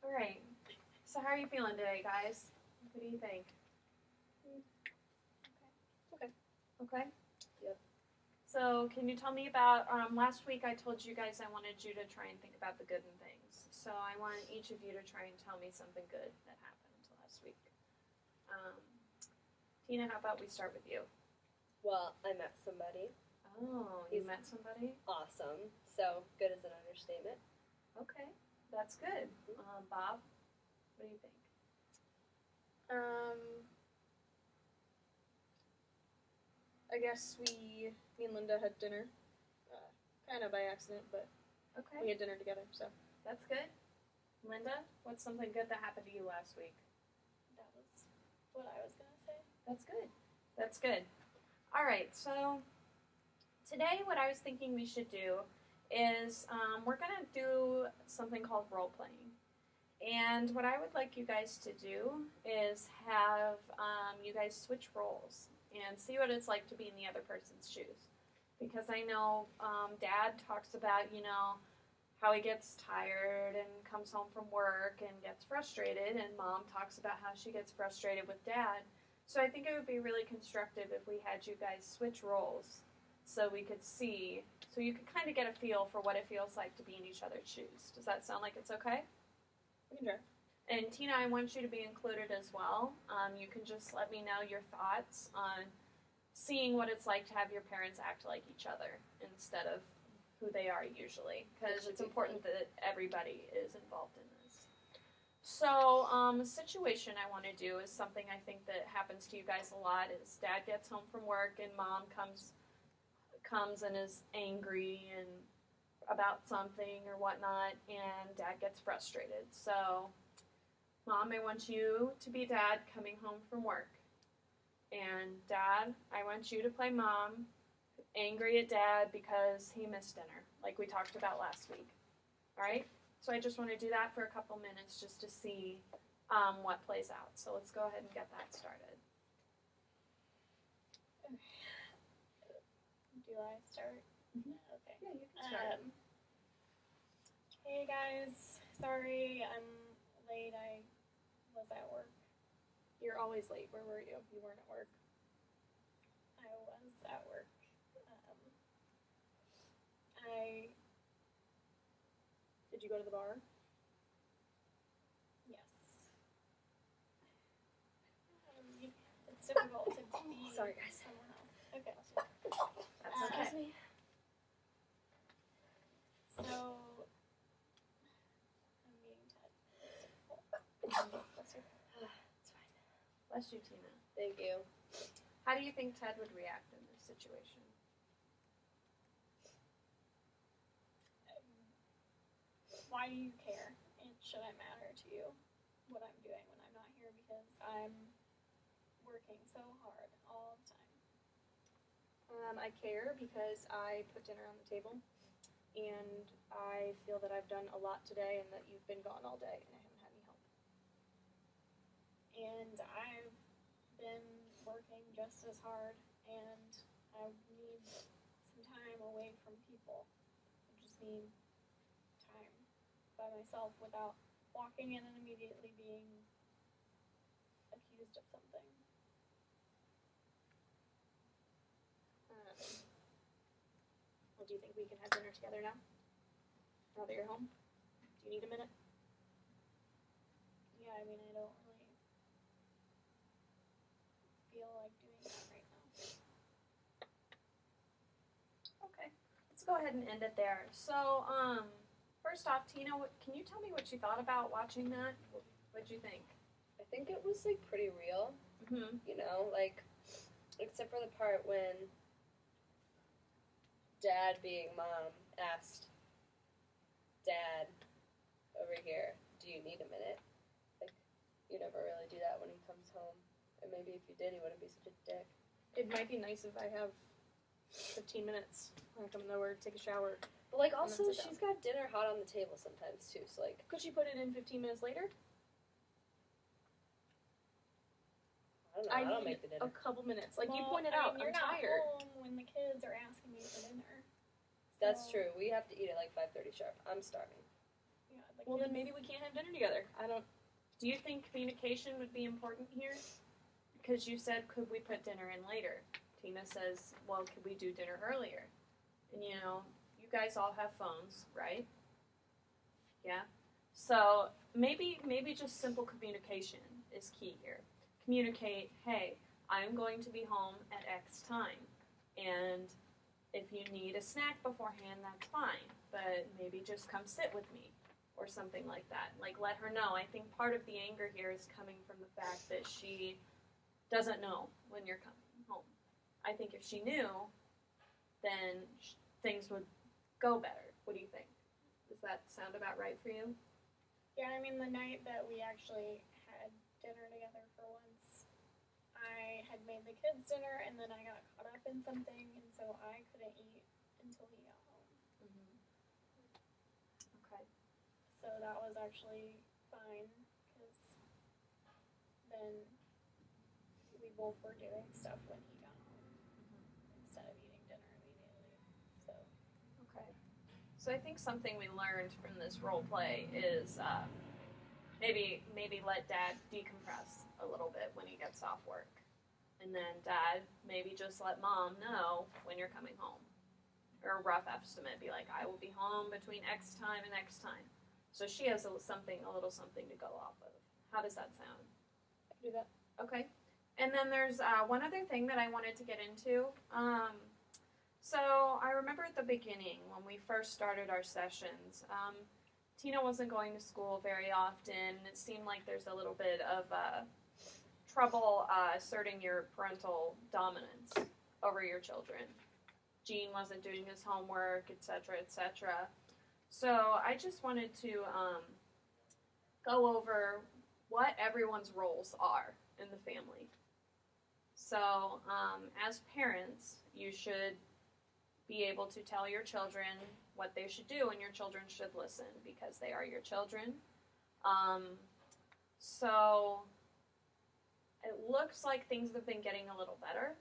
All right. So how are you feeling today, guys? What do you think? Okay. Okay. Yep. So can you tell me about last week? I told you guys I wanted you to try and think about the good in things. So I want each of you to try and tell me something good that happened last week. Tina, how about we start with you? Well, I met somebody. Oh, you met somebody? Awesome. So, good is an understatement. Okay, that's good. Bob, what do you think? I guess me and Linda had dinner, kind of by accident, but Okay, we had dinner together, so. that's good. Linda, what's something good that happened to you last week? That was what I was going to say. That's good. That's good. All right, so today what I was thinking we should do is we're going to do something called role playing. And what I would like you guys to do is have you guys switch roles and see what it's like to be in the other person's shoes. Because I know Dad talks about, how he gets tired and comes home from work and gets frustrated, and Mom talks about how she gets frustrated with Dad. So I think it would be really constructive if we had you guys switch roles so we could see, so you could kind of get a feel for what it feels like to be in each other's shoes. Does that sound like it's okay? We can try. And Tina, I want you to be included as well. You can just let me know your thoughts on seeing what it's like to have your parents act like each other instead of who they are usually, because it's important that everybody is involved in this. So, a situation I want to do is something I think that happens to you guys a lot. Is Dad gets home from work and Mom comes and is angry and about something or whatnot, and Dad gets frustrated. So, Mom, I want you to be Dad coming home from work. And Dad, I want you to play Mom, angry at Dad because he missed dinner, like we talked about last week. All right? So I just want to do that for a couple minutes just to see what plays out. So let's go ahead and get that started. Do I start? Mhm. Okay. Yeah, you can start. Hey guys, sorry I'm late. I was at work. You're always late. Where were you? You weren't at work. I was at work. I Did you go to the bar? yes. It's difficult to be Sorry, guys. someone else. Okay. That's okay. Excuse me. So I'm meeting Ted. It's difficult. Bless you. It's fine. Bless you, Tina. Thank you. How do you think Ted would react in this situation? Why do you care? It shouldn't matter to you what I'm doing when I'm not here because I'm working so hard all the time. I care because I put dinner on the table, and I feel that I've done a lot today and that you've been gone all day and I haven't had any help. And I've been working just as hard, and I need some time away from people. I just need time by myself without walking in and immediately being accused of something. Well, do you think we can have dinner together now? Now that you're home? Do you need a minute? Yeah, I mean, I don't really feel like doing that right now. Okay. Let's go ahead and end it there. So, first off, Tina, can you tell me what you thought about watching that? What'd you think? I think it was like pretty real, Mm-hmm. like except for the part when Dad, being Mom, asked Dad over here, "Do you need a minute?" Like, you never really do that when he comes home. And maybe if you did, he wouldn't be such a dick. It might be nice if I have 15 minutes when I come over, take a shower. But like, also, And then sit she's got dinner hot on the table sometimes too. So like, Could she put it in 15 minutes later? I don't know. I don't make the dinner. A couple minutes. Like you Well, pointed I out, mean, you're I'm not tired. home when the kids are asking me for dinner. That's So, true. We have to eat at like 5:30 sharp. I'm starving. Yeah, the Well, then kids- maybe we can't have dinner together. I don't. Do you think communication would be important here? Because you said, could we put dinner in later? Tina says, well, could we do dinner earlier? And you know, you guys all have phones, right? Yeah. So maybe just simple communication is key here. Communicate, hey, I'm going to be home at X time, and if you need a snack beforehand, that's fine. But maybe just come sit with me, or something like that. Like, let her know. I think part of the anger here is coming from the fact that she doesn't know when you're coming home. I think if she knew, then things would go better. What do you think? Does that sound about right for you? Yeah, I mean, the night that we actually had dinner together for once, I had made the kids dinner and then I got caught up in something, and so I couldn't eat until he got home. Okay. So that was actually fine because then we both were doing stuff when he got home instead of eating dinner immediately. So Okay. So I think something we learned from this role play is maybe let Dad decompress a little bit when he gets off work, and then Dad maybe just let Mom know when you're coming home, or a rough estimate. Be like, I will be home between X time and X time, so she has a little something to go off of. How does that sound? I can do that. Okay. And then there's one other thing that I wanted to get into. So I remember at the beginning when we first started our sessions, Tina wasn't going to school very often. It seemed like there's a little bit of trouble asserting your parental dominance over your children. Gene wasn't doing his homework, etc., etc. So I just wanted to go over what everyone's roles are in the family. So, as parents, you should be able to tell your children what they should do, and your children should listen because they are your children. So, it looks like things have been getting a little better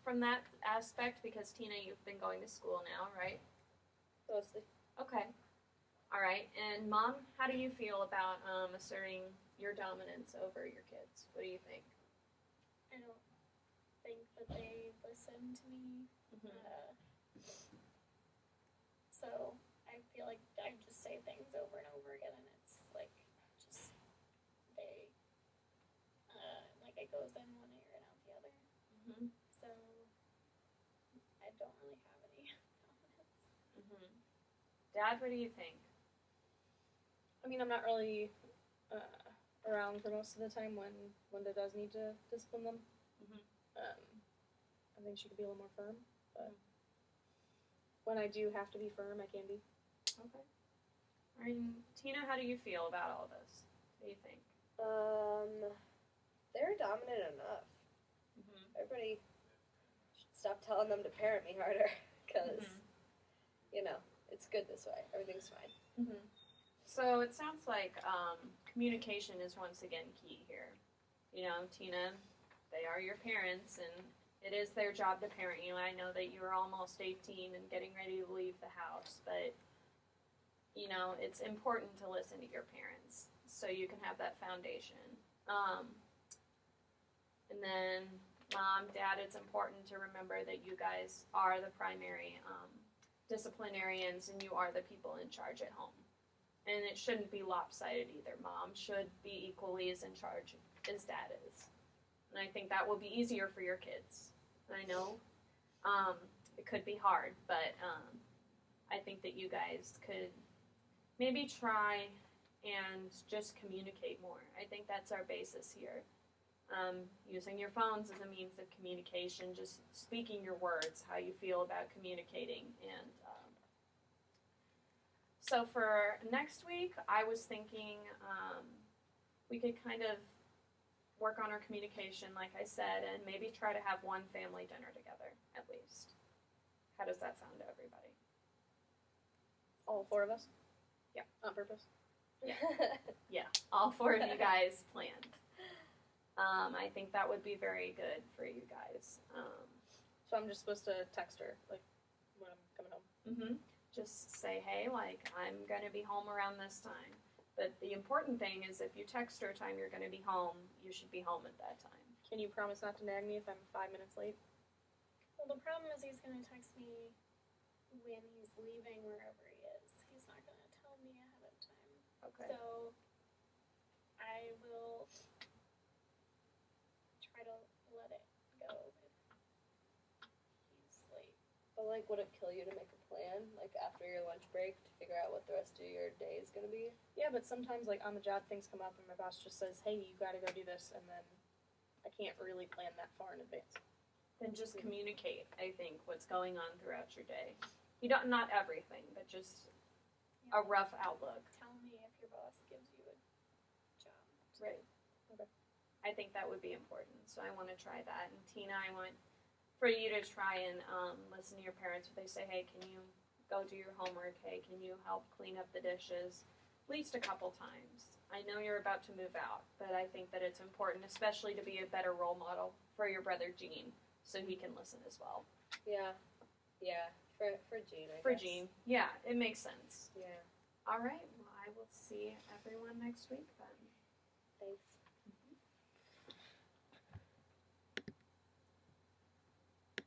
from that aspect because, Tina, you've been going to school now, right? Mostly. Okay. All right. And, Mom, how do you feel about asserting your dominance over your kids? What do you think? I don't think that they listen to me. So I feel like I just say things over and over again, and it's like just they like it goes in one ear and out the other. Mm-hmm. So I don't really have any dominance. Mm-hmm. Dad, what do you think? I mean, I'm not really around for most of the time when Linda does need to discipline them. Mhm. I think she could be a little more firm, but when I do have to be firm, I can be. Okay. All right. And Tina, how do you feel about all this? What do you think? They're dominant enough. Mm-hmm. Everybody should stop telling them to parent me harder, because you know it's good this way. Everything's fine. Mm-hmm. So it sounds like communication is once again key here. You know, Tina, they are your parents, and it is their job to parent you. I know that you're almost 18 and getting ready to leave the house, but you know, it's important to listen to your parents so you can have that foundation. And then, Mom, Dad, it's important to remember that you guys are the primary disciplinarians and you are the people in charge at home. And it shouldn't be lopsided either. Mom should be equally as in charge as Dad is. And I think that will be easier for your kids. I know it could be hard, but I think that you guys could maybe try and just communicate more. I think that's our basis here. Using your phones as a means of communication, just speaking your words, how you feel about communicating. And so for next week, I was thinking we could kind of work on our communication, like I said, and maybe try to have one family dinner together, at least. How does that sound to everybody? All four of us? Yeah. On purpose? Yeah, all four of you guys planned. I think that would be very good for you guys. So I'm just supposed to text her, like, when I'm coming home? Just say, hey, like, I'm going to be home around this time. But the important thing is if you text her a time you're going to be home, you should be home at that time. Can you promise not to nag me if I'm 5 minutes late? Well, the problem is he's gonna text me when he's leaving wherever he is. He's not gonna tell me ahead of time. Okay. So I will try to let it go if he's late. But like, would it kill you to make a plan, like after your lunch break, to figure out what the rest of your day is gonna be? Yeah, but sometimes, like, on the job, things come up and my boss just says, hey, you gotta go do this, and then I can't really plan that far in advance. Then just communicate, I think, what's going on throughout your day. You don't, not everything, but just a rough outlook. Tell me if your boss gives you a job. Right. Okay. I think that would be important. So I want to try that. And Tina, I want for you to try and listen to your parents if they say, hey, can you go do your homework? Hey, can you help clean up the dishes? At least a couple times. I know you're about to move out, but I think that it's important, especially to be a better role model for your brother Gene, so he can listen as well. Yeah. For Gene, I guess. For Gene, yeah, it makes sense. Yeah. All right, well, I will see everyone next week then. Thanks.